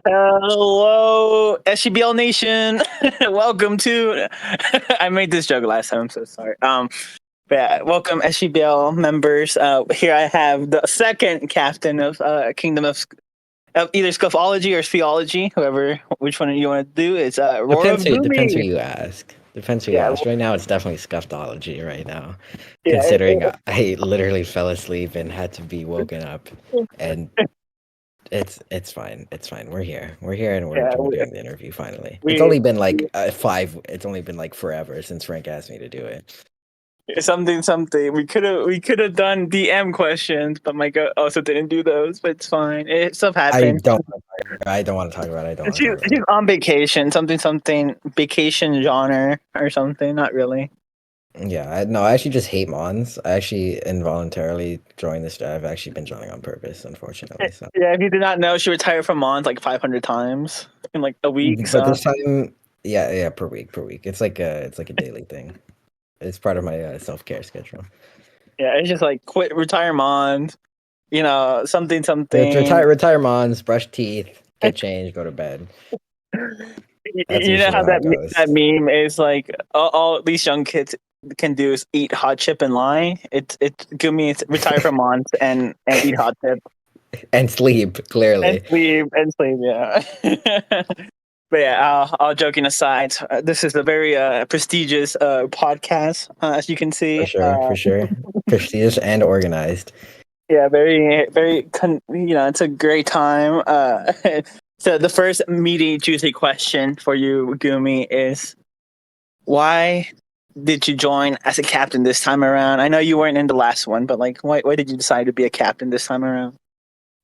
Hello, SGBL Nation. Welcome to. I made this joke last time. I'm so sorry. But yeah, welcome SGBL members. Here I have the second captain of Kingdom of either Scuffology or Sphealogy, which one you want to do. It's Depends who Roarofgoomy. you ask. Depends who you Yeah, ask. Right now, it's definitely scuffology. Right now, yeah. considering I literally fell asleep and had to be woken up, and it's fine. It's fine. We're here. We're here, and we're Yeah, doing the interview finally. It's we only been like five. It's only been like forever since Frank asked me to do it. something. We could have done DM questions, but my god also didn't do those. But it's fine. Stuff I happens. don't. I don't want to talk about it. I don't want to She's, talk about she's it. on vacation, something, vacation genre or something. Not really. Yeah, no, I actually just hate Mons. I actually involuntarily joined this. I've actually been joining on purpose, unfortunately. So, Yeah, if you did not know, she retired from Mons like 500 times in like a week. but So this time, yeah, per week. It's like a daily thing. It's part of my self-care schedule. yeah, it's just like quit, retire Mons. Something. Retire Mons, brush teeth, get changed, go to bed. That's You know usually how how that it goes. that meme is like all these young kids can do is eat hot chip and lie. It's Gumi. It's retire from Mons and eat hot chip And sleep, and clearly. sleep. Yeah. But yeah, all joking aside, this is a very prestigious podcast, as you can see. For sure. Prestigious and organized. Yeah, it's a great time. So the first meaty, juicy question for you, Gumi, is why did you join as a captain this time around? I know you weren't in the last one, but like, why did you decide to be a captain this time around?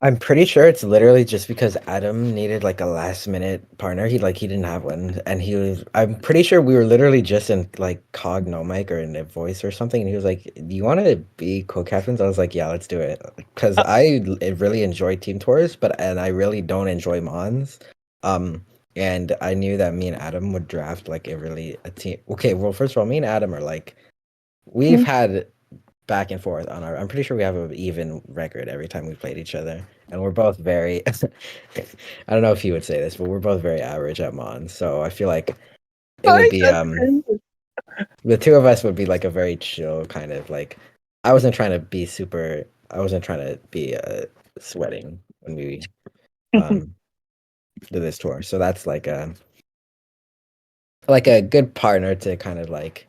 I'm pretty sure it's literally just because Adam needed like a last minute partner. He didn't have one, and he was. I'm pretty sure we were literally just in like Cognomic or in a voice or something, and he was like, "Do you want to be co-captains?" I was like, "Yeah, let's do it," because Uh, really enjoy team tours, and I really don't enjoy Mons. Um, and I knew that me and Adam would draft like a team. Okay, well, first of all, me and Adam are like we've had back and forth on our. I'm pretty sure we have an even record every time we played each other, and we're both very. I don't know if you would say this, but we're both very average at Mon. So I feel like it would be the two of us would be like a very chill kind of like. I wasn't trying to be super. I wasn't trying to be sweating when we um did this tour. So that's like a good partner to kind of like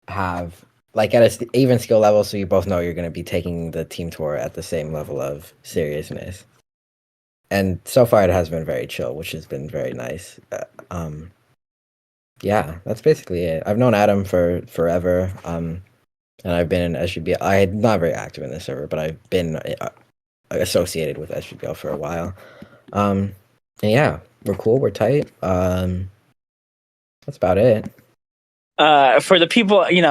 have like at a even skill level, so you both know you're going to be taking the team tour at the same level of seriousness. And so far, it has been very chill, which has been very nice. Yeah, that's basically it. I've known Adam for forever, and I've been in SGBL. I'm not very active in this server, but I've been associated with SGBL for a while. And yeah, we're cool. We're tight. That's about it. for the people, you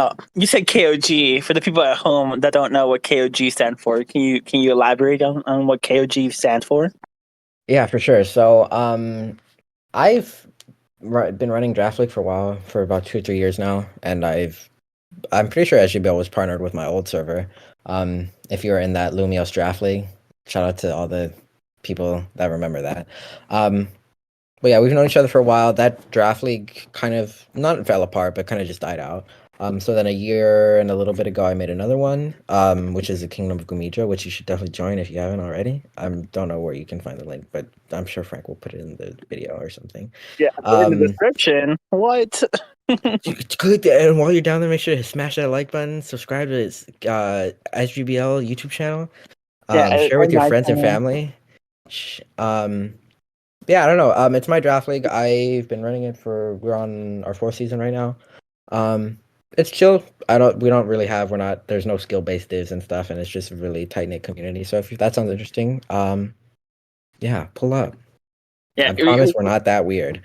said KOG. For the people at home that don't know what KOG stand for, can you elaborate on what KOG stands for? Yeah, for sure. So, I've been running Draft League for a while, for about 2 or 3 years now, and I'm pretty sure SGBL was partnered with my old server. If you were in that Lumios Draft League, shout out to all the people that remember that. Um, but yeah, we've known each other for a while. That draft league kind of not fell apart, but kind of just died out. So then a year and a little bit ago, I made another one, which is the Kingdom of Goomidra, which you should definitely join if you haven't already. I don't know where you can find the link, but I'm sure Frank will put it in the video or something. Yeah, in the Um, description. What? Click and while you're down there, make sure to smash that like button, subscribe to his SGBL YouTube channel, Yeah, share with and your my friends and channel. family. Sh- Um, yeah, I don't know. It's my draft league. I've been running it we're on our fourth season right now. Um, it's chill. We don't really have, we're not, there's no skill based divs and stuff, and it's just a really tight knit community. So if that sounds interesting, yeah, pull up. Yeah, I promise we're not that weird.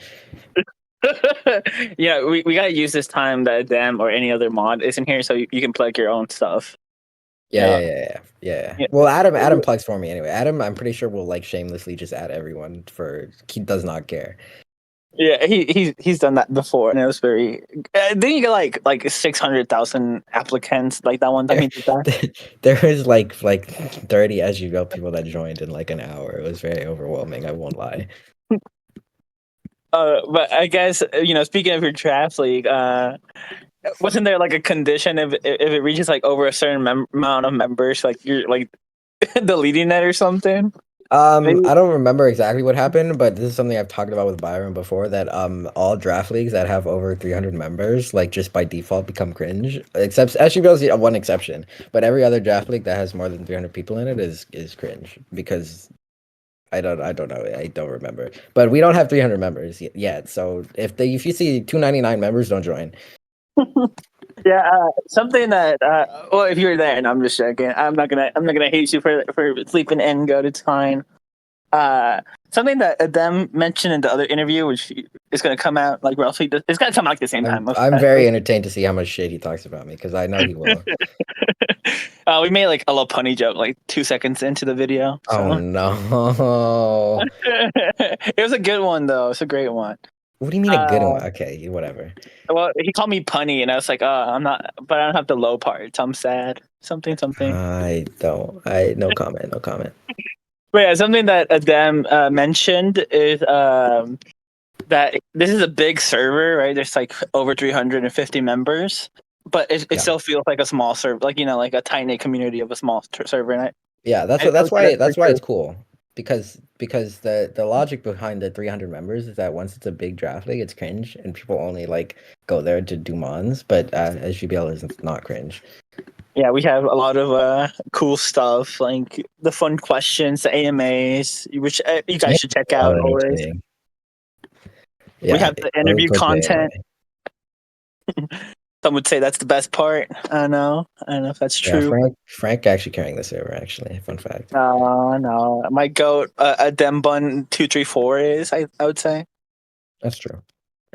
yeah, we gotta use this time that them or any other mod isn't here, so you can plug your own stuff. Yeah, Yeah. yeah. Well, Adam plugs for me anyway. Adam, I'm pretty sure will like shamelessly just add everyone he does not care. Yeah, he's done that before, and it was very. Didn't you get like 600,000 applicants like that one time There, he did that? there was like 30 SGL people that joined in like an hour. It was very overwhelming. I won't lie. But I guess speaking of your draft league, wasn't there like a condition if it reaches like over a certain amount of members, like you're like deleting it or something? Maybe. I don't remember exactly what happened, but this is something I've talked about with Byron before, that all draft leagues that have over 300 members, like just by default become cringe. Except SGBL is one exception, but every other draft league that has more than 300 people in it is cringe because I don't know. I don't remember. But we don't have 300 members yet. So if you see 299 members, don't join. Yeah, something that well, if you're there, and I'm just joking, I'm not gonna hate you for sleeping in. Go to time. Something that them mentioned in the other interview, which is gonna come out like roughly, it's gonna come out like the same time. I'm very entertained to see how much shit he talks about me because I know he will. We made like a little punny joke like 2 seconds into the video. Oh So no. it was a good one though. It's a great one. What do you mean a good one? Okay, whatever. Well, he called me punny, and I was like, "Oh, I'm not," but I don't have the low parts. I'm sad. Something, something. I don't. I no comment. No comment. But yeah, something that Adam mentioned is that this is a big server, right? There's like over 350 members, but it Yeah. still feels like a small server, like like a tiny community of a small server. And Yeah, I would say that's for why sure. it's cool because the logic behind the 300 members is that once it's a big draft league, it's cringe and people only like go there to do mons, but SGBL is not cringe. Yeah, we have a lot of cool stuff, like the fun questions, the AMAs, which you guys should check out always. Entertaining. We Yeah, have the always interview go to content. AMA. Some would say that's the best part. I don't know. I don't know if that's Yeah, true. Frank actually carrying the server. Actually, fun fact. No. My goat, a Dembun 234 is. I would say. That's true.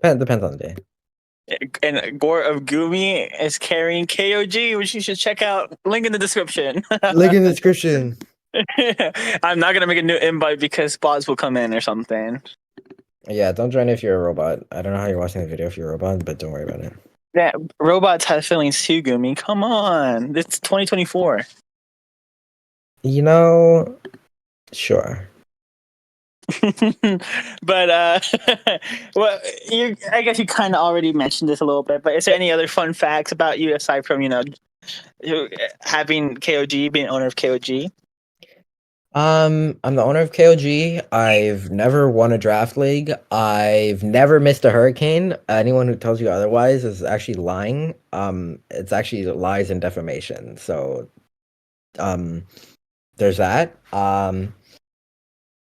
Depends on the day. And Roarofgoomy is carrying KOG, which you should check out. Link in the description. Link in the description. I'm not gonna make a new invite because bots will come in or something. Yeah, don't join if you're a robot. I don't know how you're watching the video if you're a robot, but don't worry about it. Yeah, robots have feelings too, Goomy. Come on, it's 2024. You know, sure. But well, I guess you kind of already mentioned this a little bit. But is there any other fun facts about you aside from having KOG, being owner of KOG? I'm the owner of KOG. I've never won a draft league. I've never missed a hurricane. Anyone who tells you otherwise is actually lying. It's actually lies and defamation. So, there's that.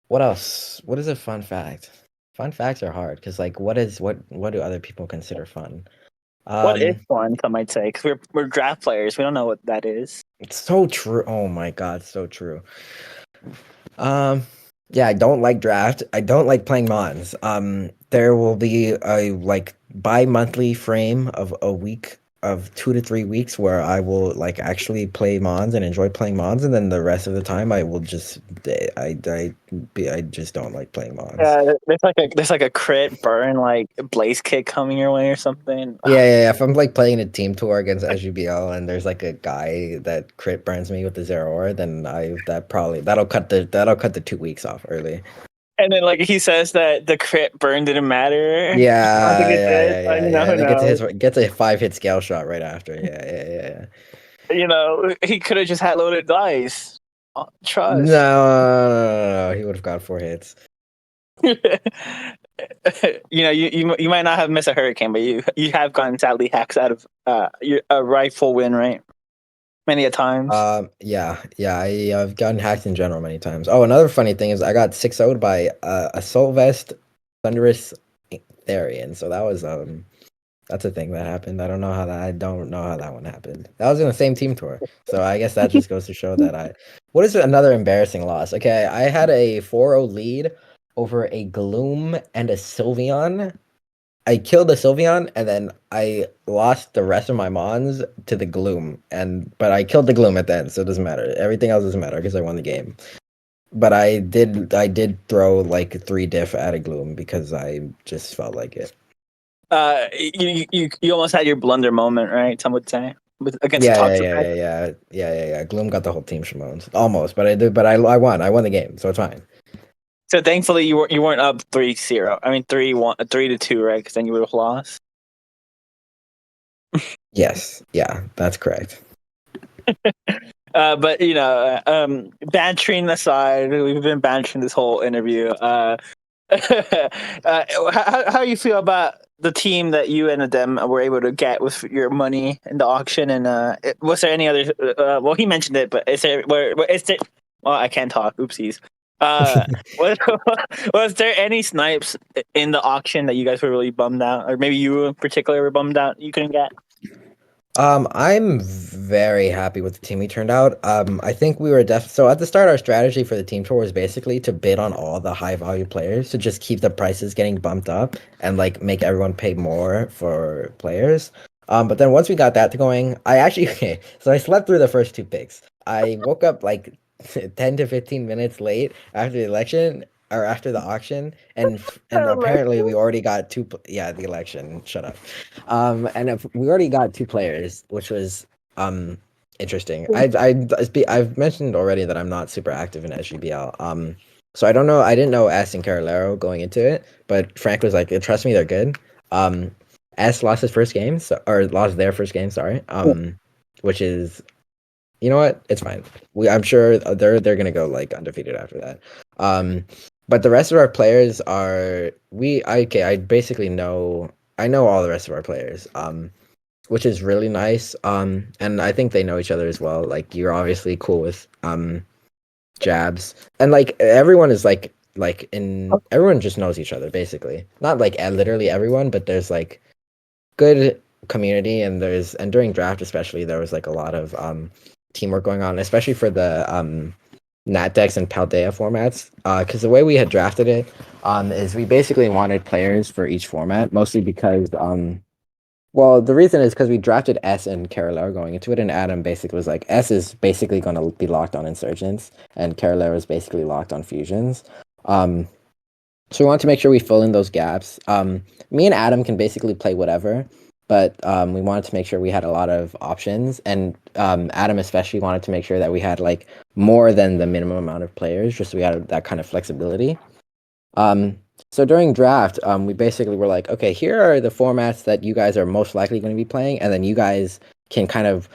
What else? What is a fun fact? Fun facts are hard because, like, what do other people consider fun? What is fun? Some might say because we're draft players. We don't know what that is. It's so true. Oh my god, so true. Yeah, I don't like draft. I don't like playing mons. There will be a like bi-monthly frame of a week of 2 to 3 weeks where I will like actually play mons and enjoy playing mons, and then the rest of the time I will just I just don't like playing mons. There's like a crit burn like blaze kick coming your way or something. Yeah. If I'm like playing a team tour against SGBL and there's like a guy that crit burns me with the zero ore, then that'll cut the 2 weeks off early. And then like he says that the crit burn didn't matter. I don't Yeah, think it yeah, did. yeah, yeah, Who yeah. And it knows? gets a 5-hit scale shot right after. Yeah. He could have just had loaded dice. No, Trust. he would have got 4 hits. You might not have missed a hurricane, but you have gotten sadly hacks out of a rifle win, right? Many a times. I've gotten hacked in general many times. Oh, another funny thing is I got 6-0'd by Assault Vest Thunderous Therian. So that's a thing that happened. I don't know how that one happened. That was in the same team tour. So I guess that just goes to show that what is another embarrassing loss? Okay, I had a 4-0 lead over a Gloom and a Sylveon. I killed the Sylveon and then I lost the rest of my mons to the Gloom. But I killed the Gloom at the end, so it doesn't matter. Everything else doesn't matter because I won the game. But I did throw like 3 diff at a gloom because I just felt like it. You almost had your blunder moment, right? Some would say against a Yeah, yeah, toxic yeah, deck. yeah, yeah. Gloom got the whole team Shimones. Almost, but I did but I won. I won the game, so it's fine. So thankfully you weren't up 3-0. I mean 3-1, 3-2, right? Because then you would have lost. Yes. Yeah, that's correct. But bantering aside, we've been bantering this whole interview. How you feel about the team that you and them were able to get with your money in the auction? And was there any other? Well, he mentioned it, but is there? Is there? Well, I can't talk. Oopsies. Uh, was, was there any snipes in the auction that you guys were really bummed out, or maybe you in particular were bummed out you couldn't get? I'm very happy with the team we turned out. I think we were so at the start, our strategy for the team tour was basically to bid on all the high value players to just keep the prices getting bumped up and like make everyone pay more for players. But then once we got that going, I actually okay, so I slept through the first 2 picks. I woke up like 10 to 15 minutes late after the election or after the auction, and apparently we already got yeah, the election. Shut up. And if we already got 2 players, which was um interesting. I've mentioned already that I'm not super active in SGBL. So I don't know. I didn't know S and Carolero going into it, but Frank was like, "Trust me, they're good." Um, S lost his first game, or lost their first game. Sorry. Which is, you know what? It's fine. I'm sure they're gonna go like undefeated after that. Um, but the rest of our players are okay. I know all the rest of our players. Which is really nice. And I think they know each other as well. Like you're obviously cool with Jabs, and like everyone is like in everyone just knows each other basically. Not like literally everyone, but there's like good community, and during draft especially there was like a lot of teamwork going on, especially for the Nat decks and Paldea formats. Because the way we had drafted it is we basically wanted players for each format, mostly because well, the reason is because we drafted S and Carolero going into it, and Adam basically was like, S is basically going to be locked on Insurgents, and Carolero is basically locked on Fusions. Um, so we want to make sure we fill in those gaps. Me and Adam can basically play whatever, but we wanted to make sure we had a lot of options, and Adam especially wanted to make sure that we had like more than the minimum amount of players, just so we had that kind of flexibility. Um, so during draft, we basically were like, okay, here are the formats that you guys are most likely going to be playing, and then you guys can kind of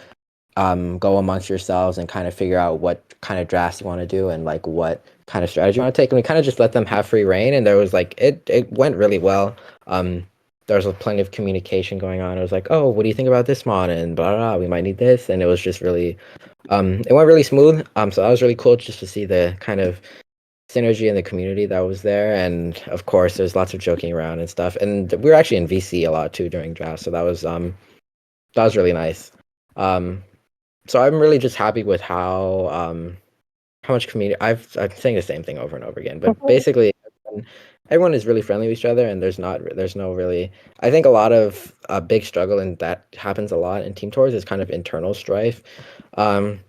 go amongst yourselves and kind of figure out what kind of drafts you want to do and like what kind of strategy you want to take. And we kind of just let them have free reign, and there was like it went really well. Um, there was plenty of communication going on. It was like, oh, what do you think about this mod? And blah blah, blah. We might need this, and it was just really, it went really smooth. So that was really cool just to see the kind of synergy in the community that was there, and of course there's lots of joking around and stuff, and we were actually in VC a lot too during draft, so that was really nice. um so I'm really just happy with how much community. I'm saying the same thing over and over again, but basically everyone is really friendly with each other, and there's no really, I think a lot of a big struggle, and that happens a lot in team tours, is kind of internal strife. um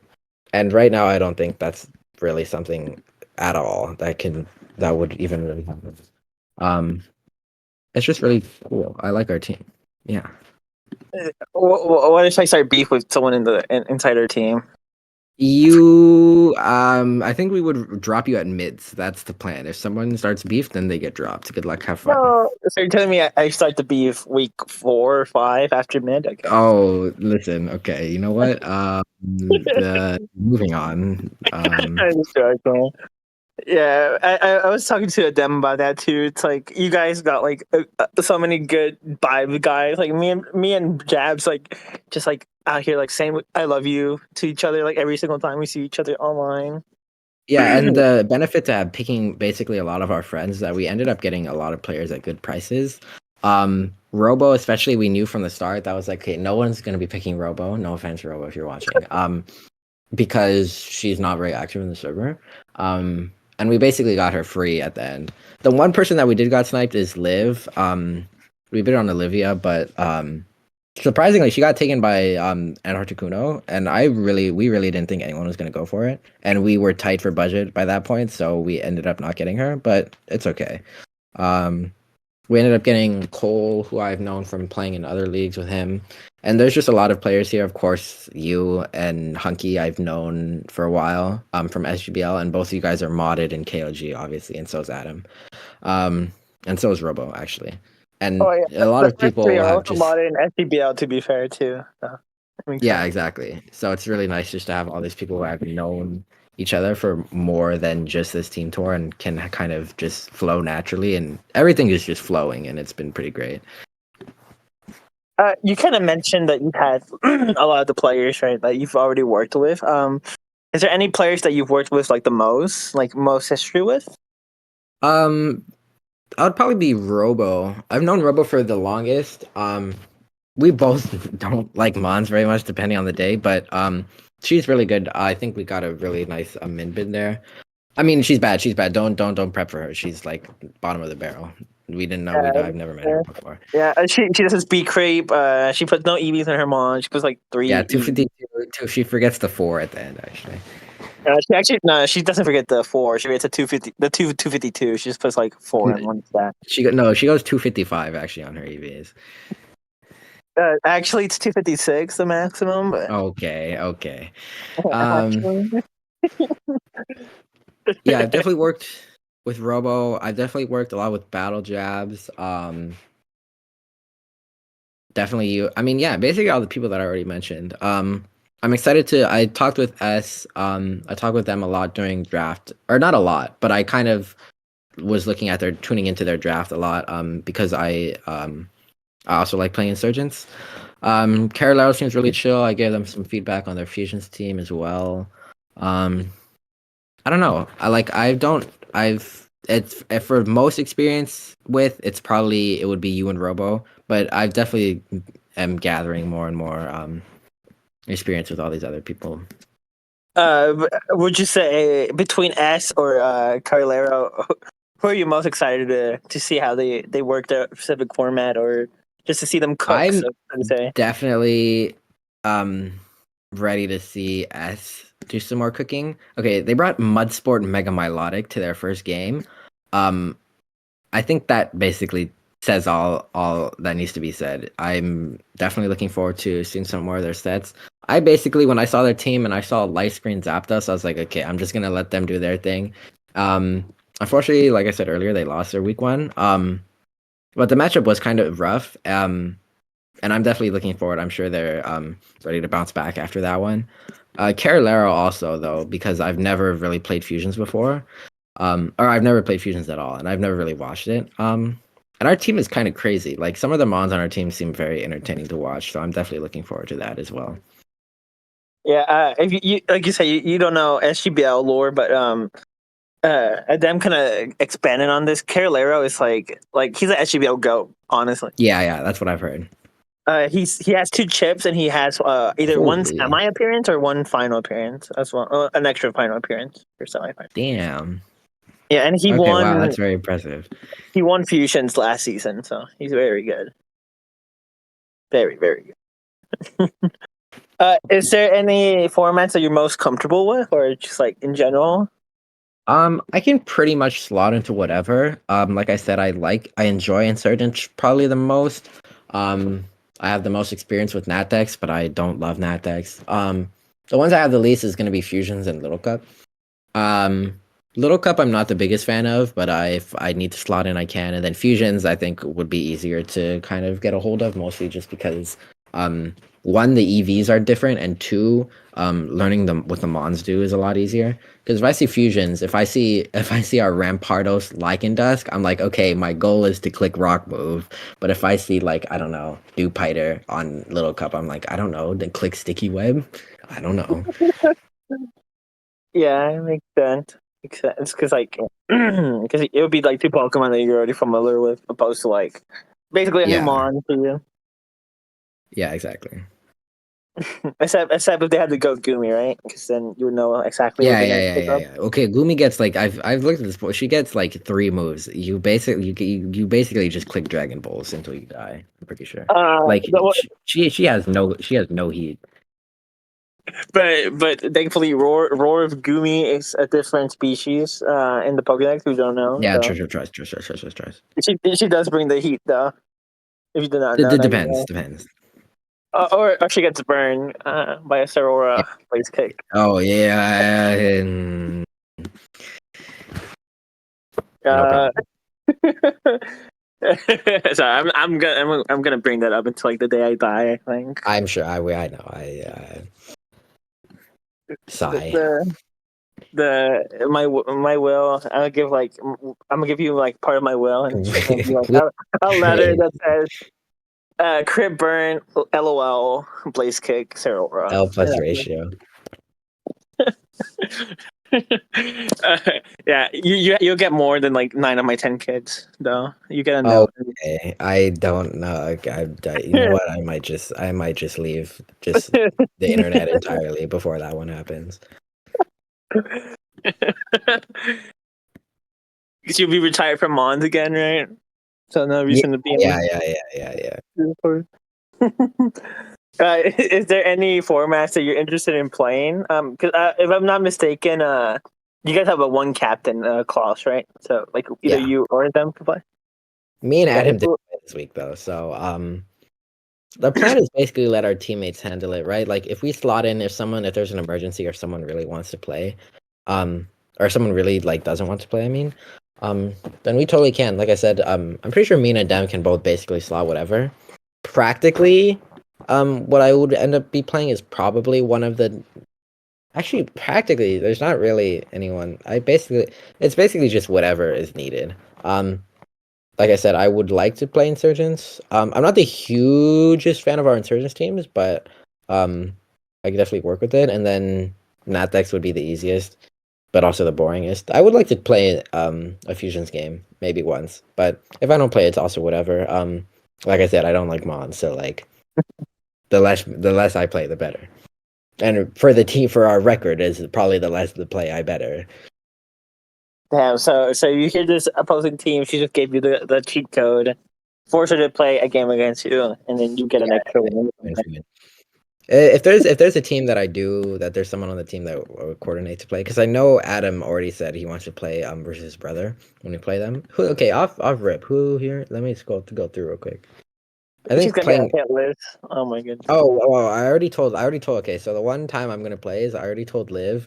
and right now, I don't think that's really something at all that would even really happen. Um, it's just really cool. I like our team. Yeah. What if I start beef with someone inside our team? I think we would drop you at mids. That's the plan. If someone starts beef, then they get dropped. Good luck. Have fun. No, so you're telling me I start the beef week 4 or 5 after mid? Okay. Oh, listen. Okay. You know what? The moving on. I'm just joking. Yeah, I was talking to them about that too. It's like you guys got like so many good vibe guys. Like me and Jabs like just like out here like saying I love you to each other like every single time we see each other online. Yeah, and the benefit to picking basically a lot of our friends is that we ended up getting a lot of players at good prices. Robo, especially, we knew from the start that was like, okay, no one's gonna be picking Robo. No offense, Robo, if you're watching. Because she's not very active in the server. And we basically got her free at the end. The one person that we did got sniped is Liv. We bid on Olivia, but surprisingly, she got taken by Antarcticuno, and we really didn't think anyone was gonna go for it, and we were tight for budget by that point, so we ended up not getting her, but it's okay. Um, we ended up getting Cole, who I've known from playing in other leagues with him, and there's just a lot of players here. Of course, you and Hunky I've known for a while, from SGBL, and both of you guys are modded in KOG, obviously, and so is Adam, um, and so is Robo actually, and Oh yeah, a lot the of first three people are have also just. modded in SCBL to be fair too. So that makes Yeah, sense. exactly. So it's really nice just to have all these people who have known each other for more than just this team tour and can kind of just flow naturally, and everything is just flowing, and it's been pretty great. You kind of mentioned that you had a lot of the players, right, that you've already worked with. Is there any players that you've worked with like the most, like most history with? Um, I would probably be Robo. I've known Robo for the longest. We both don't like Mons very much, depending on the day, but she's really good. I think we got a really nice min bid there. I mean, she's bad. She's bad. Don't prep for her. She's like bottom of the barrel. We didn't know. I've never met her Yeah, before. yeah. She does this B creep. She puts no EVs in her mon. She puts like Yeah, three EVs. 252. She forgets the four at the end, actually. She actually no, she doesn't forget the four. She gets a 250, the 252. She just puts like four in one stack. She goes 255 actually on her EVs. Actually, it's 256 the maximum, but Okay. Um, actually, yeah, I've definitely worked with Robo. I've definitely worked a lot with Battle Jabs. Definitely you. I mean, yeah, basically all the people that I already mentioned. I'm excited to. I talked with S. I talked with them a lot during draft, or not a lot, but I kind of was looking at their tuning into their draft a lot. Because I also like playing Insurgents. Carolero seems really chill. I gave them some feedback on their fusions team as well. Um, I don't know. I don't. It's for most experience with it's probably it would be you and Robo, but I've definitely am gathering more and more experience with all these other people. would you say between S or Carlero, who are you most excited to see how they work their specific format, or just to see them cook? I'm So to say. definitely um ready to see S do some more cooking. Okay, they brought Mudsport Mega Milotic to their first game. Um, I think that basically says all that needs to be said. I'm definitely looking forward to seeing some more of their sets. I basically when I saw their team and I saw Light Screen Zapdos, I was like, okay, I'm just gonna let them do their thing. Um, unfortunately, like I said earlier, they lost their week one. But the matchup was kind of rough. And I'm definitely looking forward. I'm sure they're ready to bounce back after that one. Carolero also though, because I've never really played fusions before, or I've never played fusions at all, and I've never really watched it. And our team is kind of crazy. Like some of the mons on our team seem very entertaining to watch, so I'm definitely looking forward to that as well. Yeah, if you like you say, you don't know SGBL lore, but them kind of expanding on this. Carolero is like he's an SGBL goat, honestly. Yeah, that's what I've heard. He has two chips and he has either one Holy semi appearance or one final appearance as well, an extra final appearance for semi final. damn. Yeah, and Okay, wow, that's very impressive. he won fusions last season, so he's very good, very good. Is there any formats that you're most comfortable with, or just like in general? I can pretty much slot into whatever. Like I said, I enjoy Insurgent probably the most. Um, I have the most experience with Nat decks, but I don't love Nat decks. The ones I have the least is gonna be Fusions and Little Cup. Um, Little Cup I'm not the biggest fan of, but if I need to slot in, I can. And then Fusions I think would be easier to kind of get a hold of, mostly just because um one the EVs are different, and two learning them what the Mons do is a lot easier. Because if I see Fusions, if I see our Rampardos Lycan Dusk, I'm like, okay, my goal is to click Rock Move. But if I see like I don't know Dewpider on Little Cup, I'm like, I don't know, then click Sticky Web. I don't know. Yeah, it makes sense. Makes sense because like because it would be like two Pokemon that you're already familiar with, opposed to like basically a new Yeah, Mon for you. yeah, exactly. Except if they had to go Goomy, right? Because then you would know exactly what Yeah, they're yeah, gonna yeah, pick yeah, up. yeah. Okay, Goomy gets like I've looked at this. She gets like 3 moves. You basically just click Dragon Balls until you die. I'm pretty sure. Like The, she has no heat. but thankfully, Roarofgoomy is a different species in the Pokédex. We don't know, Yeah, so trust. she does bring the heat though. If you do not know, now you Depends, know. depends. Or she gets burned by a Yeah. Sorora blaze kick. Oh yeah, no Uh, problem. so I'm gonna bring that up until like the day I die. I think I'm sure I know. the Sigh. my will. I'm gonna give you like part of my will, and she's gonna be like a letter that says crit burn, LOL, blaze kick, Sorora. L plus ratio. Yeah, you'll get more than like 9 of my 10 kids, though. You get a note. Okay, I don't know. You know what? I might just leave the internet entirely before that one happens. Because you'll be retired from Mons again, right? So no Yeah, reason to be yeah, in yeah. Discord. Is there any formats that you're interested in playing? Because if I'm not mistaken, you guys have a one captain clause, right? So like either Yeah. you or them can play. Me and Yeah, Adam did play this week though, so the plan is basically let our teammates handle it, right? Like if we slot in if there's an emergency or someone really wants to play, or someone really like doesn't want to play, I mean, then we totally can. Like I said, I'm pretty sure me and Dem can both basically slot whatever. Practically, what I would end up be playing is probably one of the actually practically there's not really anyone. It's basically just whatever is needed. Like I said, I would like to play Insurgents. I'm not the hugest fan of our Insurgents teams, but I could definitely work with it. And then Natdex would be the easiest, but also the boringest. I would like to play a Fusions game maybe once, but if I don't play, it's also whatever. Like I said, I don't like Mon, so like the less I play, the better. And for the team, for our record, is probably the less the play I better. Damn. So you hear this opposing team? She just gave you the cheat code, force her to play a game against you, and then you get an extra win. If there's a team that there's someone on the team that would coordinate to play, because I know Adam already said he wants to play versus his brother when we play them. Okay, off rip. Who here? Let me go through real quick. I She's think gonna be playing. on hit list. Oh my goodness. Oh, I already told. Okay, so the one time I'm gonna play is I already told Liv.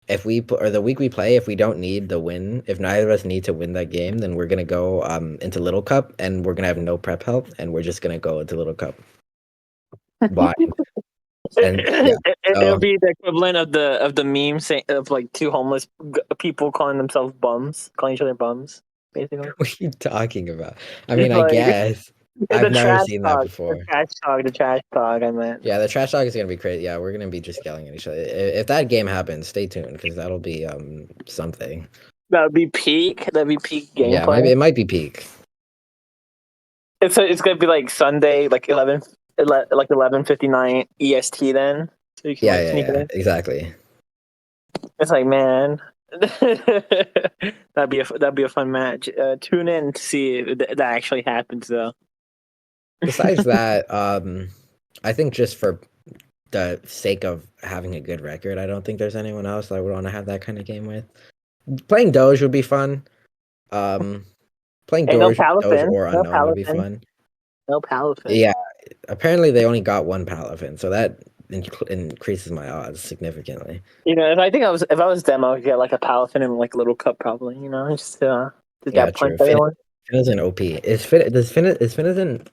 If or the week we play, if we don't need the win, if neither of us need to win that game, then we're gonna go into Little Cup and we're gonna have no prep help and we're just gonna go into Little Cup blind. And yeah, It'll so be the equivalent of the meme of like two homeless people calling themselves bums, calling each other bums, basically. what are you talking about? I mean, It's I like guess the I've never trash seen that talk, before. the trash talk. I meant Yeah, the trash talk is gonna be crazy. Yeah, we're gonna be just yelling at each other. If that game happens, stay tuned because that'll be something. that would be peak. That'd be peak Yeah, gameplay. it might be peak. It's gonna be like Sunday, like 11:59 EST. Then so you can like sneak it Yeah, in. exactly. It's like man. That'd be a fun match. Tune in to see if that actually happens though. Besides that, I think just for the sake of having a good record, I don't think there's anyone else I would want to have that kind of game with. Playing Doge would be fun. Um, Playing Hey, no Doge Palafin, or no Unknown would be Palafin, fun. no Palafin. Yeah, apparently they only got one Palafin, so that increases my odds significantly. You know, if I was them, I would get like a Palafin and like Little Cup probably. You know, just to Yeah, that punch true. everyone. Finn is an OP. Is Finn isn't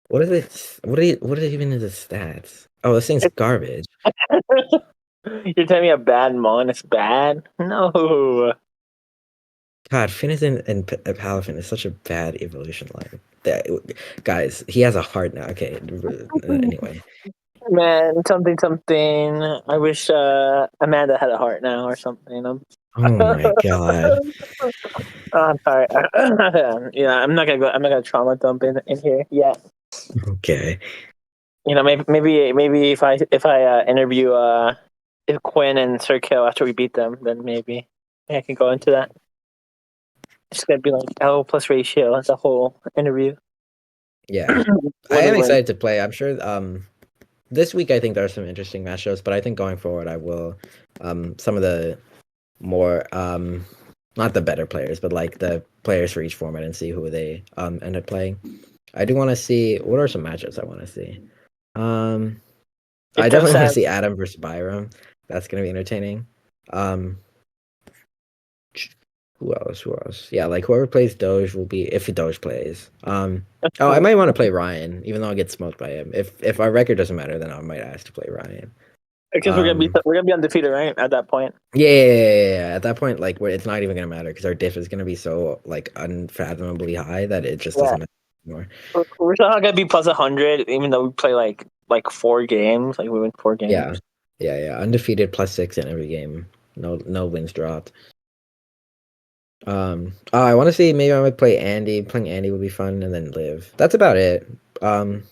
what is it? What even is his stats? Oh, this thing's garbage. You're telling me a bad mon is bad? No. God, Finn is in Palafin is such a bad evolution line. Guys, he has a heart now. Okay, anyway. Man, something. I wish Amanda had a heart now or something. Oh my god. I'm sorry. Yeah, I'm not gonna go. I'm not gonna trauma dump in here. Yeah. Okay. You know, maybe if I interview if Quinn and Sir Kill after we beat them, then maybe I can go into that. It's gonna be like L plus ratio as a whole interview. Yeah, I What they am win. excited to play. I'm sure. This week I think there are some interesting matchups, but I think going forward I will, some of the more not the better players, but like the players for each format and see who they end up playing. I do want to see what are some matchups I want to see. Um, If I definitely want to Joseph, see Adam versus Byram. That's gonna be entertaining. Um, who else? Who else? Yeah, like whoever plays Doge will be if Doge plays. Oh, I might want to play Ryan, even though I get smoked by him. If our record doesn't matter, then I might ask to play Ryan. because Um, we're gonna be undefeated, right? At that point. yeah. At that point, like, where it's not even gonna matter because our diff is gonna be so like unfathomably high that it just Yeah, doesn't matter anymore. we're still not gonna be plus 100, even though we play like 4 games. Like we win 4 games. Yeah, yeah. Undefeated +6 in every game. No wins dropped. Oh, I want to see maybe I might play Andy. Playing Andy would be fun, and then Live. That's about it. Um,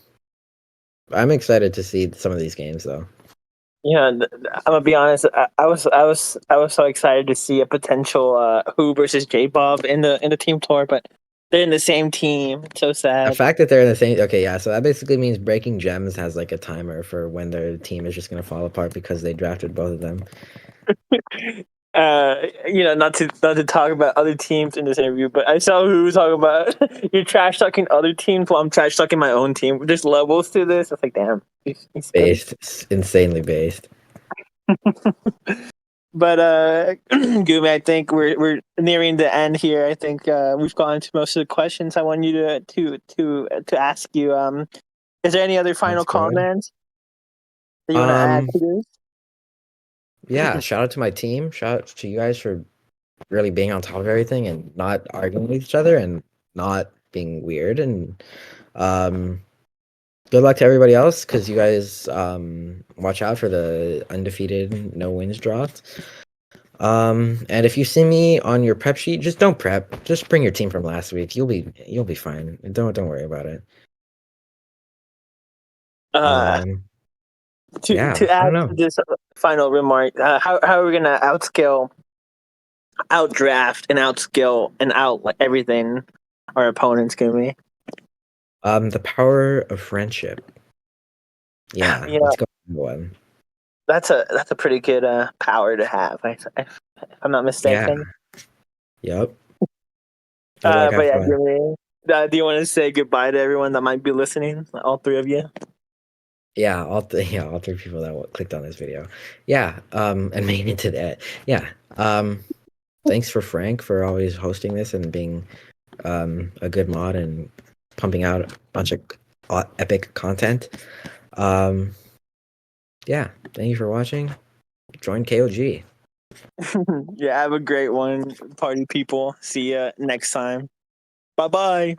I'm excited to see some of these games though. Yeah, I'm gonna be honest. I was so excited to see a potential Who versus J Bob in the team tour, but they're in the same team. It's so The sad. fact that they're in the same, okay, yeah, so that basically means Breaking Gems has like a timer for when their team is just gonna fall apart because they drafted both of them. Not to talk about other teams in this interview, but I saw who was talking about you're trash talking other teams while I'm trash talking my own team. There's levels to this. It's like, damn, he's good. Based, insanely based. But Goomy, I think we're nearing the end here. I think we've gone to most of the questions I want you to ask you. Is there any other final Sounds good. comments that you want to add Um, to this? yeah, shout out to my team. Shout out to you guys for really being on top of everything and not arguing with each other and not being weird. And um, good luck to everybody else because you guys watch out for the undefeated no wins dropped. And if you see me on your prep sheet, just don't prep. Just bring your team from last week. You'll be fine. Don't worry about it. Uh, Um, to yeah, I add don't to know. this final remark, how are we gonna outscale, outdraft, and outskill and out like everything our opponents can be? The power of friendship. Yeah, You know, let's go for one. that's a pretty good power to have. If I'm not Yeah, mistaken. yep. Good luck, But have yeah, fun. do you want to say goodbye to everyone that might be listening? All three of you. Yeah, all three people that clicked on this video. Yeah, and made it to that. Yeah. Thanks for Frank for always hosting this and being a good mod and pumping out a bunch of epic content. Um, yeah, thank you for watching. Join KOG. Yeah, have a great one, party people. See ya next time. Bye bye.